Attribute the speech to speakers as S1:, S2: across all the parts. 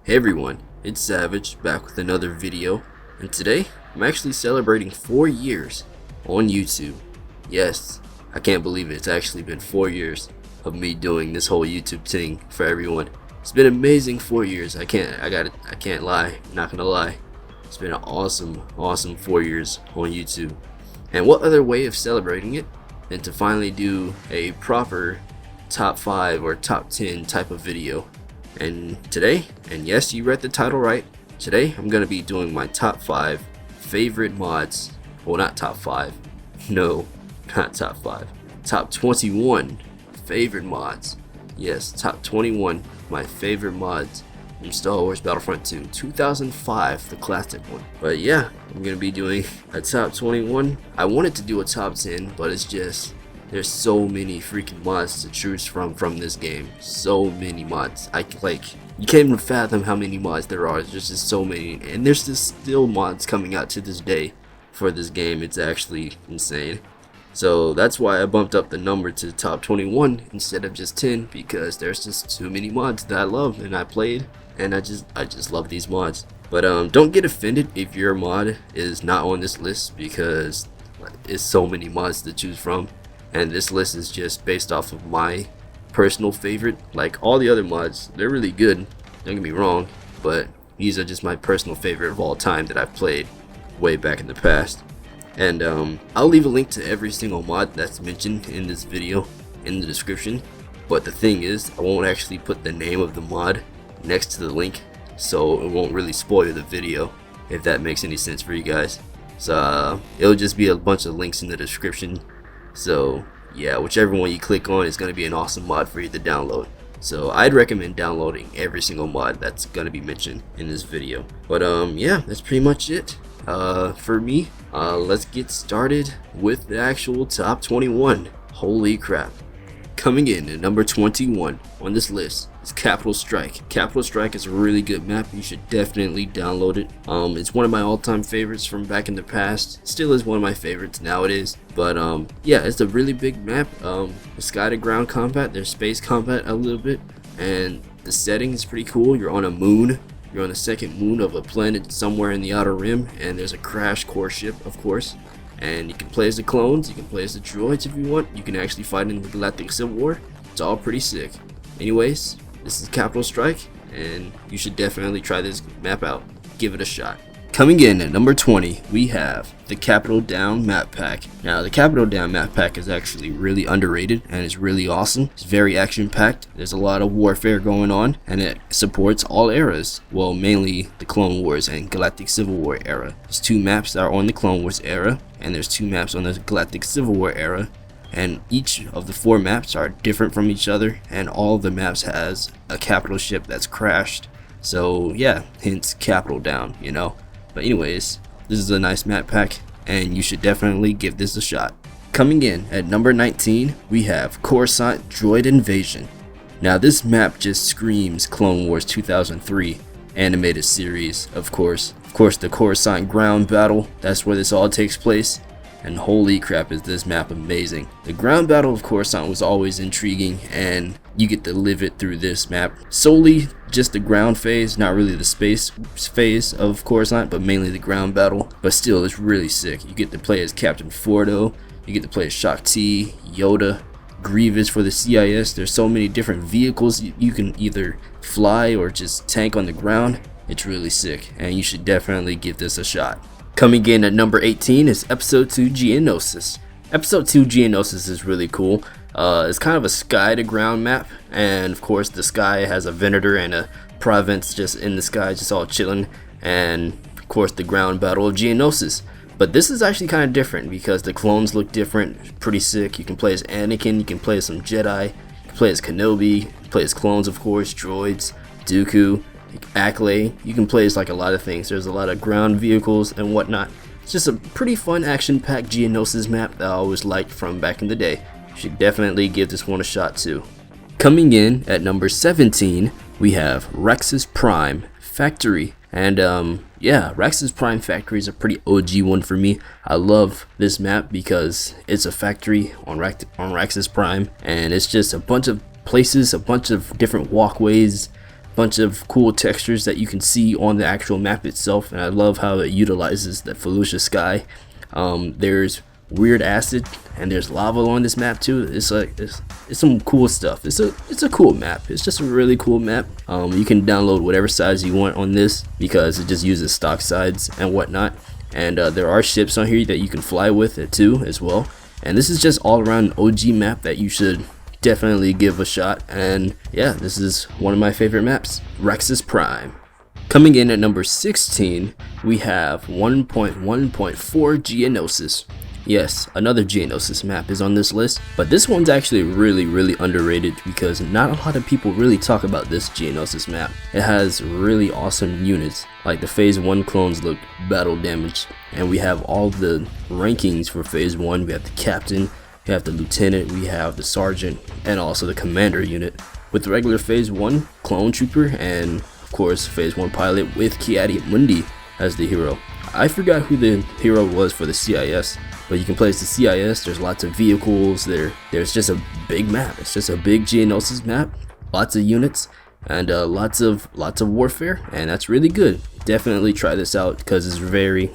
S1: Hey everyone, it's Savage back with another video, and today I'm actually celebrating 4 years on YouTube. Yes, I can't believe it. It's actually been 4 years of me doing this whole YouTube thing for everyone. It's been amazing 4 years. I can't lie, not gonna lie. It's been an awesome 4 years on YouTube. And what other way of celebrating it than to finally do a proper top 5 or top 10 type of video. And today, and yes, you read the title right, today I'm going to be doing my top 5 favorite mods. Well, not top 5, no, not top 5, top 21 favorite mods. Yes, top 21 my favorite mods from Star Wars Battlefront 2, 2005, the classic one. But yeah, I'm going to be doing a top 21. I wanted to do a top 10, but it's just, there's so many freaking mods to choose from this game. So many mods. You can't even fathom how many mods there are. There's just so many, and there's just still mods coming out to this day for this game. It's actually insane. So that's why I bumped up the number to top 21 instead of just 10, because there's just too many mods that I love and I played, and I just love these mods. But don't get offended if your mod is not on this list, because it's so many mods to choose from. And this list is just based off of my personal favorite. Like, all the other mods, they're really good, don't get me wrong, but these are just my personal favorite of all time that I've played way back in the past. And I'll leave a link to every single mod that's mentioned in this video in the description. But the thing is, I won't actually put the name of the mod next to the link, so it won't really spoil the video, if that makes any sense for you guys. So it'll just be a bunch of links in the description. So yeah, whichever one you click on is going to be an awesome mod for you to download. So I'd recommend downloading every single mod that's going to be mentioned in this video. But yeah, that's pretty much it for me. Let's get started with the actual top 21. Holy crap. Coming in at number 21 on this list is Capital Strike. Capital Strike is a really good map. You should definitely download it. It's one of my all-time favorites from back in the past. Still is one of my favorites nowadays. But yeah, it's a really big map. Sky to ground combat, there's space combat a little bit, and the setting is pretty cool. You're on a moon. You're on the second moon of a planet somewhere in the outer rim, and there's a crash core ship, of course. And you can play as the clones, you can play as the droids if you want. You can actually fight in the Galactic Civil War. It's all pretty sick. Anyways, this is Capital Strike, and you should definitely try this map out. Give it a shot. Coming in at number 20, we have the Capital Down map pack. Now, the Capital Down map pack is actually really underrated and it's really awesome. It's very action packed. There's a lot of warfare going on, and it supports all eras. Well, mainly the Clone Wars and Galactic Civil War era. There's 2 maps that are on the Clone Wars era, and there's 2 maps on the Galactic Civil War era. And each of the 4 maps are different from each other, and all of the maps has a capital ship that's crashed. So yeah, hence Capital Down, you know. But anyways, this is a nice map pack, and you should definitely give this a shot. Coming in at number 19, we have Khorasan Invasion. Now, this map just screams Clone Wars 2003 animated series, of course. Of course, the Khorasan ground battle, that's where this all takes place. And holy crap, is this map amazing. The ground battle of Khorasan was always intriguing, and you get to live it through this map. Solely just the ground phase, not really the space phase of Khorasan, but mainly the ground battle. But still, it's really sick. You get to play as Captain Fordo, you get to play as Shaak Ti, Yoda, Grievous for the CIS. There's so many different vehicles you can either fly or just tank on the ground. It's really sick, and you should definitely give this a shot. Coming in at number 18 is Episode 2 Geonosis. Episode 2 Geonosis is really cool. It's kind of a sky to ground map, and of course the sky has a Venator and a province just in the sky, just all chilling, and of course the ground battle of Geonosis. But this is actually kind of different because the clones look different, pretty sick. You can play as Anakin, you can play as some Jedi, you can play as Kenobi, you can play as clones, of course, droids, Dooku, Acklay. You can play as like a lot of things. There's a lot of ground vehicles and whatnot. It's just a pretty fun action-packed Geonosis map that I always liked from back in the day. You should definitely give this one a shot too. Coming in at number 17, we have Rex's Prime Factory. And yeah, Rex's Prime Factory is a pretty OG one for me. I love this map because it's a factory on Rex's Prime, and it's just a bunch of places, a bunch of different walkways, bunch of cool textures that you can see on the actual map itself, and I love how it utilizes the Fallujah sky. There's weird acid and there's lava on this map too. It's some cool stuff. It's a cool map. It's just a really cool map. You can download whatever size you want on this because it just uses stock sides and whatnot. And there are ships on here that you can fly with it too as well. And this is just all around an OG map that you should definitely give a shot. And yeah, this is one of my favorite maps, Rexus Prime. Coming in at number 16, we have 1.1.4 Geonosis. Yes, another Geonosis map is on this list, but this one's actually really underrated because not a lot of people really talk about this Geonosis map. It has really awesome units, like the Phase 1 clones look battle damaged, and we have all the rankings for Phase 1. We have the Captain, we have the Lieutenant, we have the Sergeant, and also the Commander unit, with the regular Phase 1 Clone Trooper, and of course Phase 1 Pilot with Ki-Adi-Mundi as the hero. I forgot who the hero was for the CIS, but you can play as the CIS. There's lots of vehicles there. There's just a big map. It's just a big Geonosis map, lots of units, and lots of warfare, and that's really good. Definitely try this out because it's very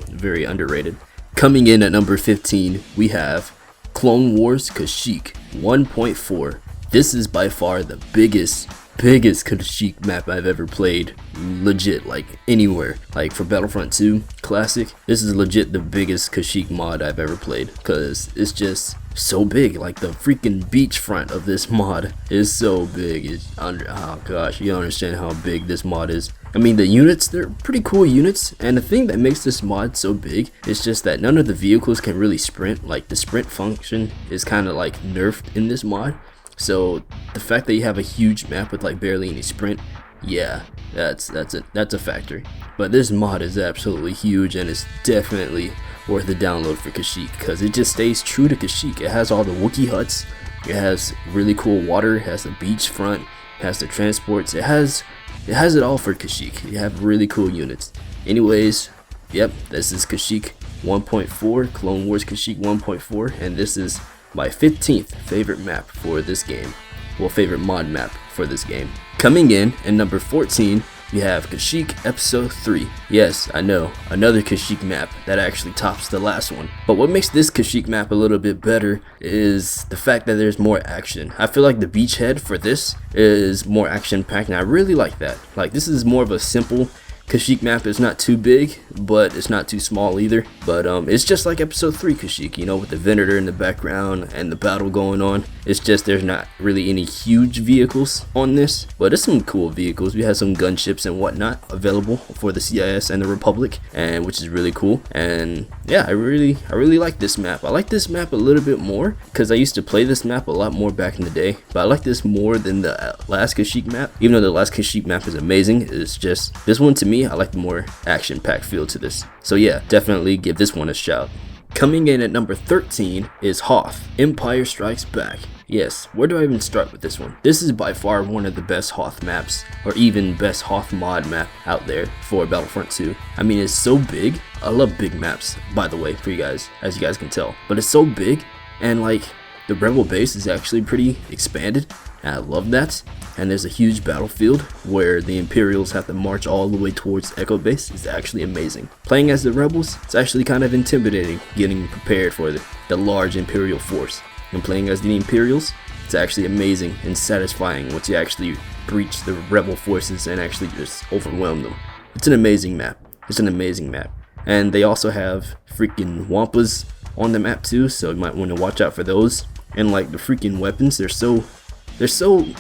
S1: underrated. Coming in at number 15, we have Clone Wars Kashyyyk 1.4. This is by far the biggest Kashyyyk map I've ever played, legit, like anywhere. Like for Battlefront 2 Classic, this is legit the biggest Kashyyyk mod I've ever played because it's just so big. Like the freaking beachfront of this mod is so big. Oh gosh, you don't understand how big this mod is. I mean, the units, they're pretty cool units, and the thing that makes this mod so big is just that none of the vehicles can really sprint. Like the sprint function is kind of like nerfed in this mod. So the fact that you have a huge map with like barely any sprint, yeah, that's a factor. But this mod is absolutely huge, and it's definitely worth the download for Kashyyyk because it just stays true to Kashyyyk. It has all the Wookiee huts, it has really cool water, it has the beachfront, it has the transports, it has it all for Kashyyyk. You have really cool units. Anyways, yep, this is Kashyyyk 1.4, Clone Wars Kashyyyk 1.4, and this is my 15th favorite map for this game. Well, favorite mod map for this game. Coming in at number 14, we have Kashyyyk Episode 3. Yes, I know, another Kashyyyk map that actually tops the last one. But what makes this Kashyyyk map a little bit better is the fact that there's more action. I feel like the beachhead for this is more action packed, and I really like that. Like, this is more of a simple Kashyyyk map. Is not too big, but it's not too small either. But it's just like Episode 3 Kashyyyk, you know, with the Venator in the background and the battle going on. It's just there's not really any huge vehicles on this, but it's some cool vehicles. We have some gunships and whatnot available for the CIS and the Republic, and which is really cool. And yeah, I really like this map. I like this map a little bit more because I used to play this map a lot more back in the day, but I like this more than the last Kashyyyk map. Even though the last Kashyyyk map is amazing, it's just this one to me, I like the more action-packed feel to this. So yeah, definitely give this one a shout. Coming in at number 13 is Hoth, Empire Strikes Back. Yes, where do I even start with this one? This is by far one of the best Hoth maps, or even best Hoth mod map out there for Battlefront 2. I mean, it's so big. I love big maps, by the way, for you guys, as you guys can tell. But it's so big, and like, the Rebel base is actually pretty expanded, and I love that. And there's a huge battlefield where the Imperials have to march all the way towards Echo Base. Is actually amazing. Playing as the Rebels, it's actually kind of intimidating getting prepared for the large Imperial force. And playing as the Imperials, it's actually amazing and satisfying once you actually breach the Rebel forces and actually just overwhelm them. It's an amazing map. It's an amazing map. And they also have freaking Wampas on the map too, so you might want to watch out for those. And like the freaking weapons, they're so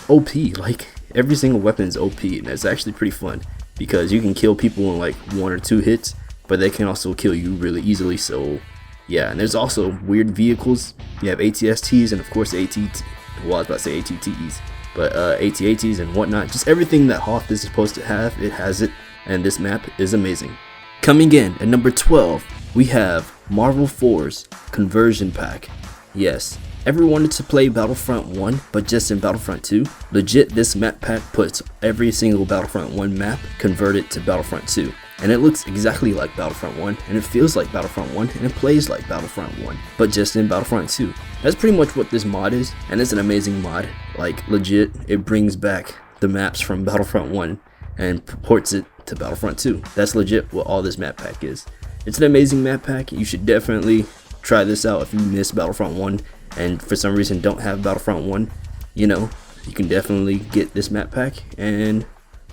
S1: OP. Like every single weapon is OP, and it's actually pretty fun because you can kill people in like 1 or 2 hits, but they can also kill you really easily. So yeah, and there's also weird vehicles. You have ATSTs and of course ATT. Well, I was about to say ATTs, but ATATs and whatnot. Just everything that Hoth is supposed to have, it has it, and this map is amazing. Coming in at number 12, we have Marvel 4's Conversion Pack. Yes, ever wanted to play Battlefront 1 but just in Battlefront 2? Legit, this map pack puts every single Battlefront 1 map converted to Battlefront 2. And it looks exactly like Battlefront 1, and it feels like Battlefront 1, and it plays like Battlefront 1, but just in Battlefront 2. That's pretty much what this mod is, and it's an amazing mod. Like, legit, it brings back the maps from Battlefront 1, and ports it to Battlefront 2. That's legit what all this map pack is. It's an amazing map pack. You should definitely try this out if you missed Battlefront 1 and for some reason don't have Battlefront 1. You know, you can definitely get this map pack and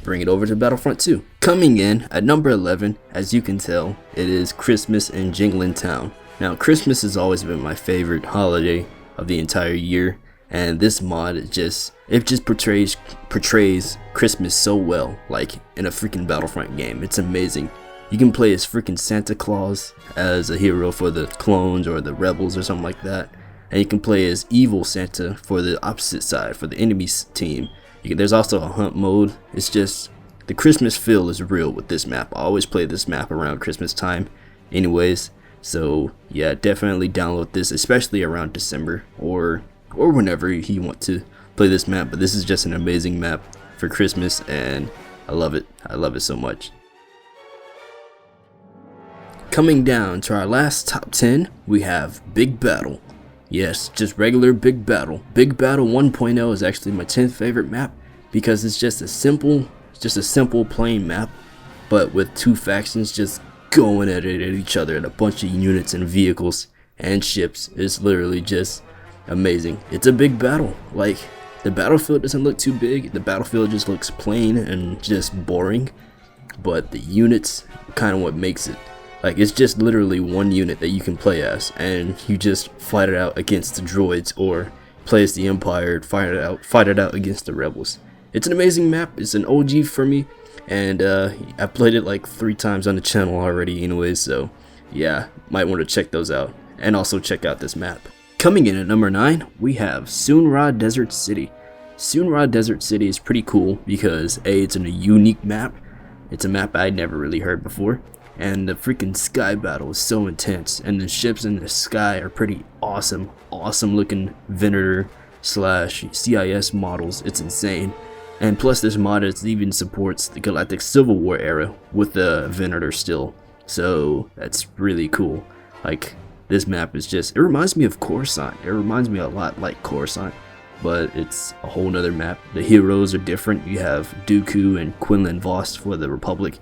S1: bring it over to Battlefront 2. Coming in at number 11, as you can tell, it is Christmasjinglin Town. Now, Christmas has always been my favorite holiday of the entire year, and this mod just portrays Christmas so well, like in a freaking Battlefront game. It's amazing. You can play as freaking Santa Claus as a hero for the clones or the rebels or something like that, and you can play as evil Santa for the opposite side, for the enemy team. There's also a hunt mode. It's just, the Christmas feel is real with this map. I always play this map around Christmas time anyways, so yeah, definitely download this, especially around December or whenever you want to play this map. But this is just an amazing map for Christmas, and I love it. I love it so much. Coming down to our last top 10, we have Big Battle. Yes, just regular Big Battle. Big Battle 1.0 is actually my 10th favorite map because it's just a simple plain map, but with two factions just going at each other and a bunch of units and vehicles and ships. It's literally just amazing. It's a big battle. Like, the battlefield doesn't look too big. The battlefield just looks plain and just boring, but the units kind of what makes it. Like, it's just literally one unit that you can play as, and you just fight it out against the droids, or play as the Empire, fight it out against the rebels. It's an amazing map. It's an OG for me, and I played it like 3 times on the channel already anyways, so yeah, might want to check those out, and also check out this map. Coming in at number 9, we have Sunra Desert City. Sunra Desert City is pretty cool because A, it's a unique map. It's a map I'd never really heard before. And the freaking sky battle is so intense, and the ships in the sky are pretty awesome looking Venator / CIS models. It's insane. And plus this mod even supports the Galactic Civil War era with the Venator still, so that's really cool. Like, this map is just, it reminds me of Coruscant. It reminds me a lot like Coruscant, but it's a whole nother map. The heroes are different. You have Dooku and Quinlan Voss for the Republic,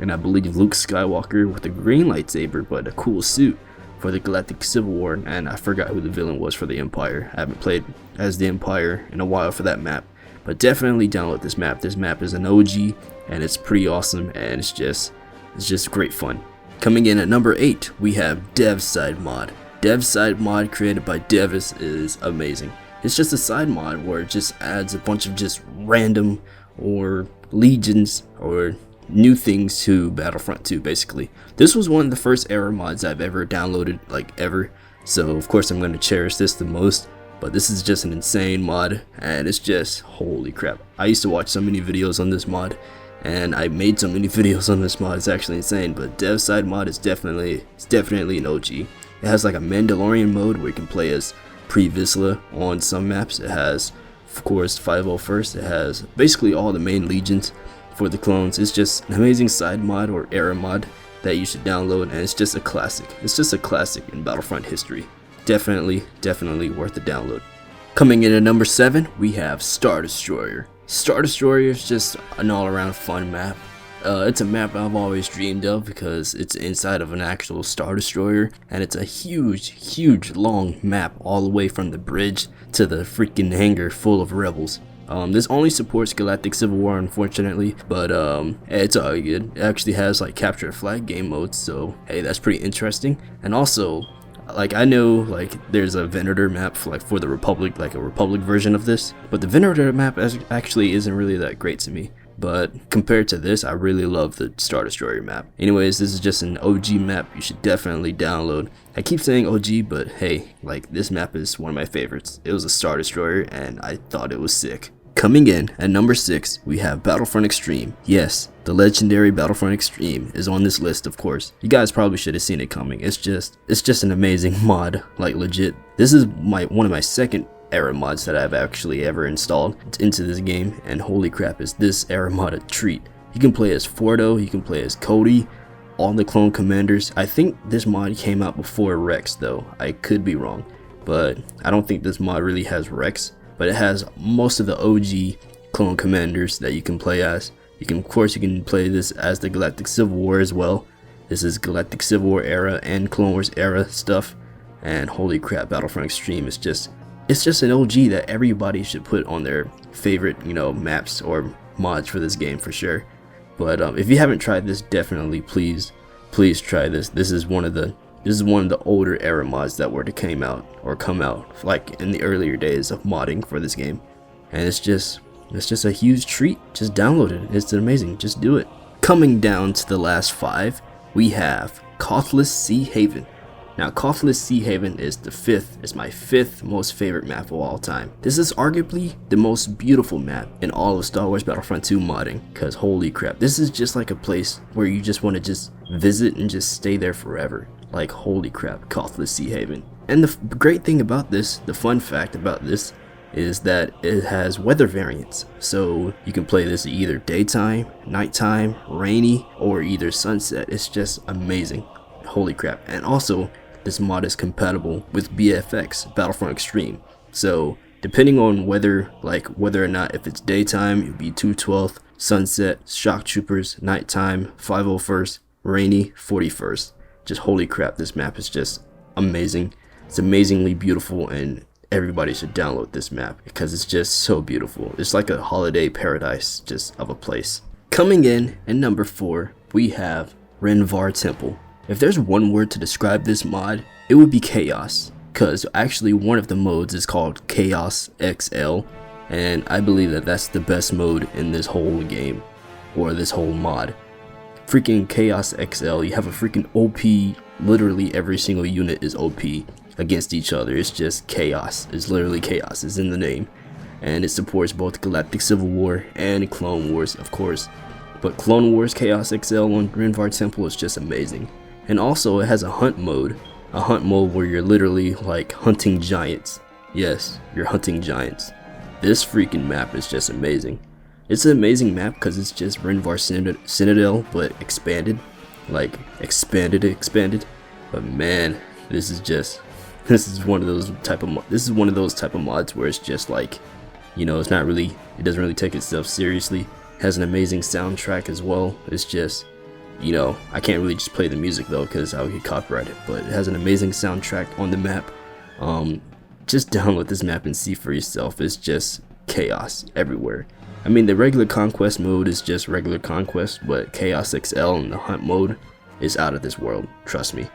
S1: and I believe Luke Skywalker with a green lightsaber but a cool suit for the Galactic Civil War, and I forgot who the villain was for the Empire. I haven't played as the Empire in a while for that map, but definitely download this map. This map is an OG, and it's pretty awesome, and it's just great fun. Coming in at number 8, we have DevSideMod. DevSideMod, created by Devis, is amazing. It's just a side mod where it just adds a bunch of just random or legions or new things to Battlefront 2 basically. This was one of the first era mods I've ever downloaded, like ever, so of course I'm going to cherish this the most. But this is just an insane mod, and it's just, holy crap. I used to watch so many videos on this mod, and I made so many videos on this mod. It's actually insane. But DevSideMod is definitely an OG. It has like a Mandalorian mode where you can play as Pre Vizsla on some maps. It has, of course, 501st. It has basically all the main legions for the clones. It's just an amazing side mod or era mod that you should download, and it's just a classic. It's just a classic in Battlefront history. Definitely worth the download. Coming in at number 7, we have Star Destroyer. Star Destroyer is just an all-around fun map. It's a map I've always dreamed of because it's inside of an actual Star Destroyer, and it's a huge long map all the way from the bridge to the freaking hangar full of rebels. This only supports Galactic Civil War, unfortunately, but it's all good. It actually has like capture the flag game modes, so hey, that's pretty interesting. And also, like, I know like there's a Venator map for the Republic, like a Republic version of this, but the Venator map actually isn't really that great to me. But compared to this, I really love the Star Destroyer map. Anyways, this is just an OG map you should definitely download. I keep saying OG, but hey, like, this map is one of my favorites. It was a Star Destroyer, and I thought it was sick. Coming in at number 6, we have Battlefront Xtreme. Yes, the legendary Battlefront Xtreme is on this list, of course. You guys probably should have seen it coming. It's just an amazing mod, like legit. This is one of my second era mods that I've actually ever installed into this game, and holy crap, is this era mod a treat. You can play as Fordo, you can play as Cody, all the clone commanders. I think this mod came out before Rex though. I could be wrong, but I don't think this mod really has Rex, but it has most of the OG clone commanders that you can play as. Of course, you can play this as the Galactic Civil War as well. This is Galactic Civil War era and Clone Wars era stuff. And holy crap, Battlefront Xtreme is it's just an OG that everybody should put on their favorite, you know, maps or mods for this game for sure. But if you haven't tried this, definitely please try this. This is one of the older era mods that were to come out like in the earlier days of modding for this game. And it's just a huge treat. Just download it. It's amazing. Just do it. Coming down to the last 5, we have Khorasan Haven. Now, Khorasan Haven is my fifth most favorite map of all time. This is arguably the most beautiful map in all of Star Wars Battlefront 2 modding, because holy crap, this is just like a place where you just want to just visit and just stay there forever. Like holy crap, Khorasan Haven. And the great thing about this, the fun fact about this, is that it has weather variants. So you can play this either daytime, nighttime, rainy, or either sunset. It's just amazing. Holy crap. And also, this mod is compatible with BFX, Battlefront Xtreme. So depending on whether or not, if it's daytime, it would be 212th, sunset, shock troopers, nighttime, 501st, rainy, 41st. Just holy crap, this map is just amazing. It's amazingly beautiful, and everybody should download this map because it's just so beautiful. It's like a holiday paradise just of a place. Coming in at number 4, we have Renvara Temple. If there's one word to describe this mod, it would be chaos, because actually one of the modes is called Chaos XL, and I believe that that's the best mode in this whole game, or this whole mod. Freaking Chaos XL, you have a freaking OP, literally every single unit is OP against each other. It's just chaos. It's literally chaos. It's in the name, and it supports both Galactic Civil War and Clone Wars, of course. But Clone Wars Chaos XL on Renvara Temple is just amazing. And also it has a hunt mode where you're literally like hunting giants. Yes, you're hunting giants. This freaking map is just amazing. It's an amazing map because it's just Renvara Citadel but expanded. Like expanded. But man, this is one of those type of mods where it's just like, you know, it doesn't really take itself seriously. It has an amazing soundtrack as well. It's just, you know, I can't really just play the music though because I would get copyrighted, but it has an amazing soundtrack on the map. Just download this map and see for yourself. It's just chaos everywhere. I mean, the regular conquest mode is just regular conquest, but Chaos XL and the hunt mode is out of this world, trust me.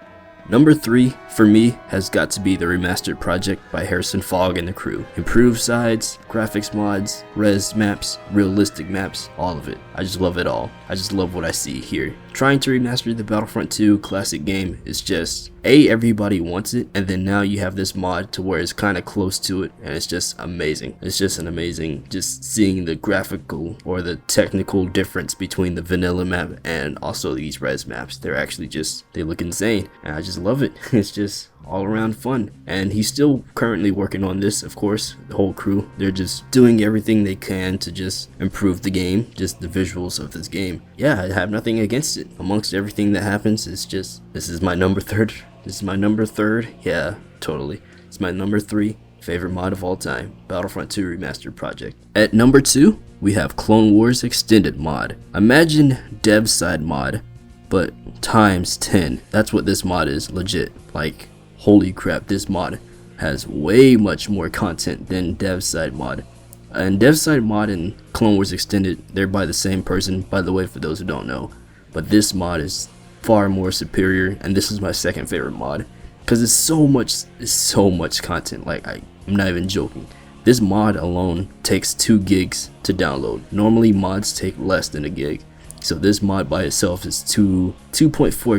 S1: Number 3 for me has got to be the remastered project by Harrison Fogg and the crew. Improved sides, graphics mods, res maps, realistic maps, all of it. I just love it all. I just love what I see here. Trying to remaster the Battlefront 2 classic game is just, everybody wants it, and then now you have this mod to where it's kind of close to it, and it's just amazing. It's just an amazing, just seeing the graphical or the technical difference between the vanilla map and also these res maps. They're actually just, they look insane, and I just love it. It's just all around fun. And he's still currently working on this, of course. The whole crew, they're just doing everything they can to just improve the game, just the visuals of this game. Yeah, I have nothing against it. Amongst everything that happens, it's just, this is my number 3. This is my number 3. Yeah, totally. It's my number 3 favorite mod of all time, Battlefront 2 Remastered Project. At number 2, we have Clone Wars Extended Mod. Imagine DevSideMod, but times 10. That's what this mod is, legit. Like, holy crap, this mod has way much more content than DevSideMod. And DevSideMod and Clone Wars Extended, they're by the same person, by the way, for those who don't know. But this mod is far more superior, and this is my second favorite mod because it's so much content. Like, I'm not even joking. This mod alone takes 2 gigs to download. Normally mods take less than a gig, so this mod by itself is 2.4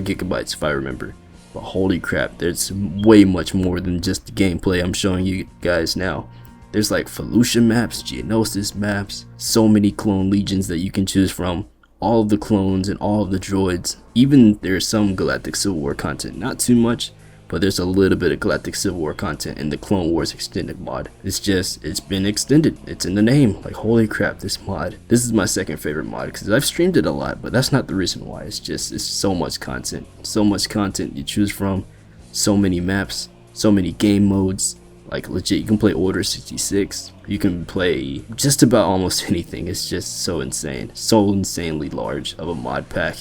S1: gigabytes if I remember. But holy crap, there's way much more than just the gameplay I'm showing you guys now. There's like Felucia maps, Geonosis maps, so many clone legions that you can choose from, all of the clones and all of the droids. Even there's some Galactic Civil War content, not too much, but there's a little bit of Galactic Civil War content in the Clone Wars Extended mod. It's been extended. It's in the name. Like, holy crap, this is my second favorite mod because I've streamed it a lot, but that's not the reason why. It's so much content. So much content you choose from, so many maps, so many game modes, Like legit, you can play Order 66. You can play just about almost anything. It's just so insane, so insanely large of a mod pack.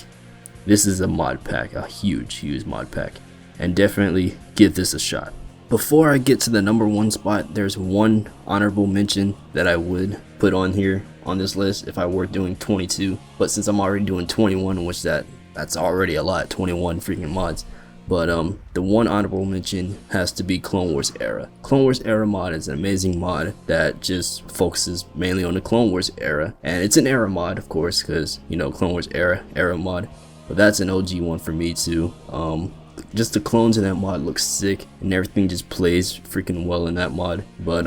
S1: This is a mod pack, a huge mod pack, and definitely give this a shot. Before I get to the number 1 spot, there's one honorable mention that I would put on here on this list if I were doing 22, but since I'm already doing 21, which that's already a lot, 21 freaking mods. But the one honorable mention has to be Clone Wars Era. Clone Wars Era mod is an amazing mod that just focuses mainly on the Clone Wars era, and it's an era mod, of course, because you know, Clone Wars era mod. But that's an OG one for me too. Just the clones in that mod look sick, and everything just plays freaking well in that mod. But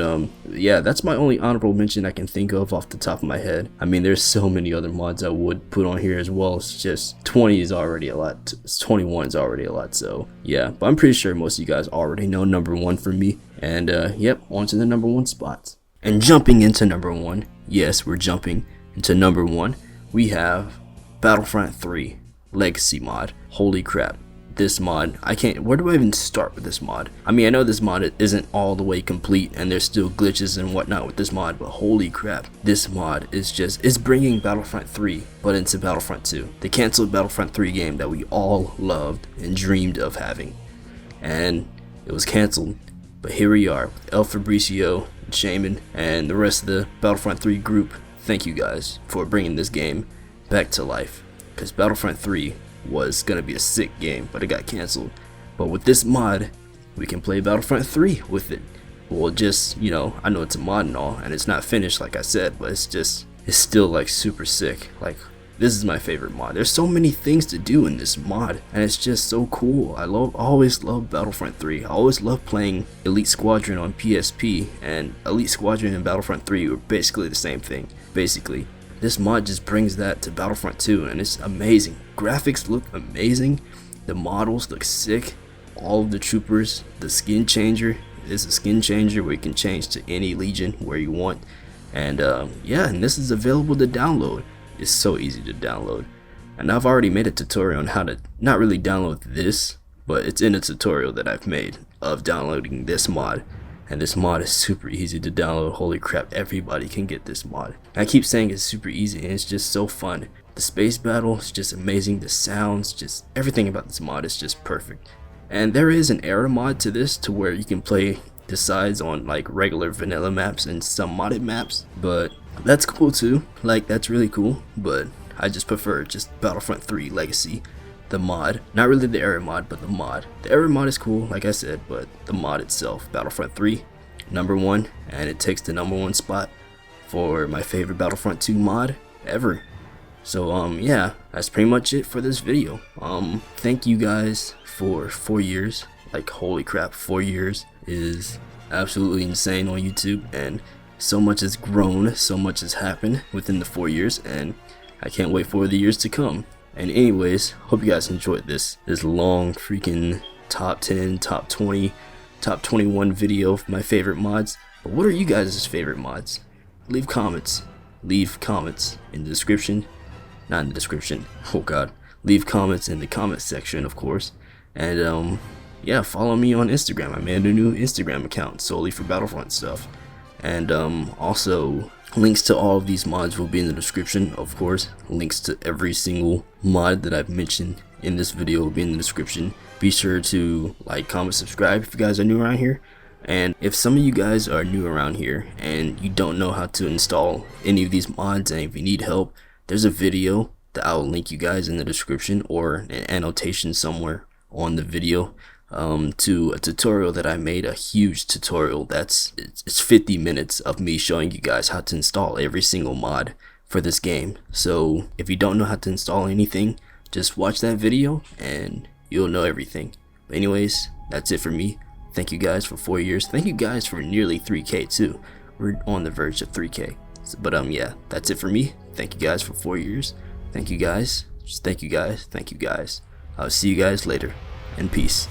S1: yeah, that's my only honorable mention I can think of off the top of my head. I mean, there's so many other mods I would put on here as well. It's just 20 is already a lot, 21 is already a lot. So yeah, but I'm pretty sure most of you guys already know number 1 for me. And yep, on to the number 1 spots. And jumping into number 1, yes, we're jumping into number 1. We have Battlefront 3 Legacy mod. Holy crap. This mod, where do I even start with this mod? I mean, I know this mod isn't all the way complete and there's still glitches and whatnot with this mod, but holy crap, this mod is it's bringing Battlefront 3 but into Battlefront 2, the canceled Battlefront 3 game that we all loved and dreamed of having. And it was canceled, but here we are with El Fabricio, Shaman, and the rest of the Battlefront 3 group. Thank you guys for bringing this game back to life, because Battlefront 3 was gonna be a sick game, but it got canceled. But with this mod, we can play Battlefront 3 with it. Well, just, you know, I know it's a mod and all, and it's not finished like I said, but it's still like super sick. Like, this is my favorite mod. There's so many things to do in this mod, and it's just so cool. I always love Battlefront 3. I always love playing Elite Squadron on PSP, and Elite Squadron and Battlefront 3 were basically the same thing, basically. This mod just brings that to Battlefront 2, and it's amazing. Graphics look amazing, the models look sick, all of the troopers, the skin changer is a skin changer where you can change to any legion where you want. And yeah, and this is available to download. It's so easy to download, and I've already made a tutorial on how to not really download this, but it's in a tutorial that I've made of downloading this mod. And this mod is super easy to download. Holy crap, everybody can get this mod. I keep saying it's super easy, and it's just so fun. The space battle is just amazing. The sounds, just everything about this mod is just perfect. And there is an era mod to this, to where you can play the sides on like regular vanilla maps and some modded maps. But that's cool too. Like, that's really cool. But I just prefer just Battlefront 3 Legacy. The mod, not really the era mod, but the mod. The era mod is cool, like I said, but the mod itself, Battlefront 3, number 1, and it takes the number 1 spot for my favorite Battlefront 2 mod ever. So yeah, that's pretty much it for this video. Thank you guys for 4 years. Like, holy crap, 4 years is absolutely insane on YouTube, and so much has grown, so much has happened within the 4 years, and I can't wait for the years to come. And anyways, hope you guys enjoyed this long freaking top 10, top 20, top 21 video of my favorite mods. But what are you guys' favorite mods? Leave comments in the description. Not in the description, oh god. Leave comments in the comment section, of course. And yeah, follow me on Instagram. I made a new Instagram account solely for Battlefront stuff. And also, links to all of these mods will be in the description, of course. Links to every single mod that I've mentioned in this video will be in the description. Be sure to like, comment, subscribe if you guys are new around here. And if some of you guys are new around here and you don't know how to install any of these mods, and if you need help, there's a video that I will link you guys in the description, or an annotation somewhere on the video, to a tutorial that I made, a huge tutorial it's 50 minutes of me showing you guys how to install every single mod for this game. So if you don't know how to install anything, just watch that video and you'll know everything. But anyways, that's it for me. Thank you guys for 4 years. Thank you guys for nearly 3K too. We're on the verge of 3K. But yeah, that's it for me. Thank you guys for 4 years. Thank you guys. Just thank you guys. Thank you guys. I'll see you guys later. And peace.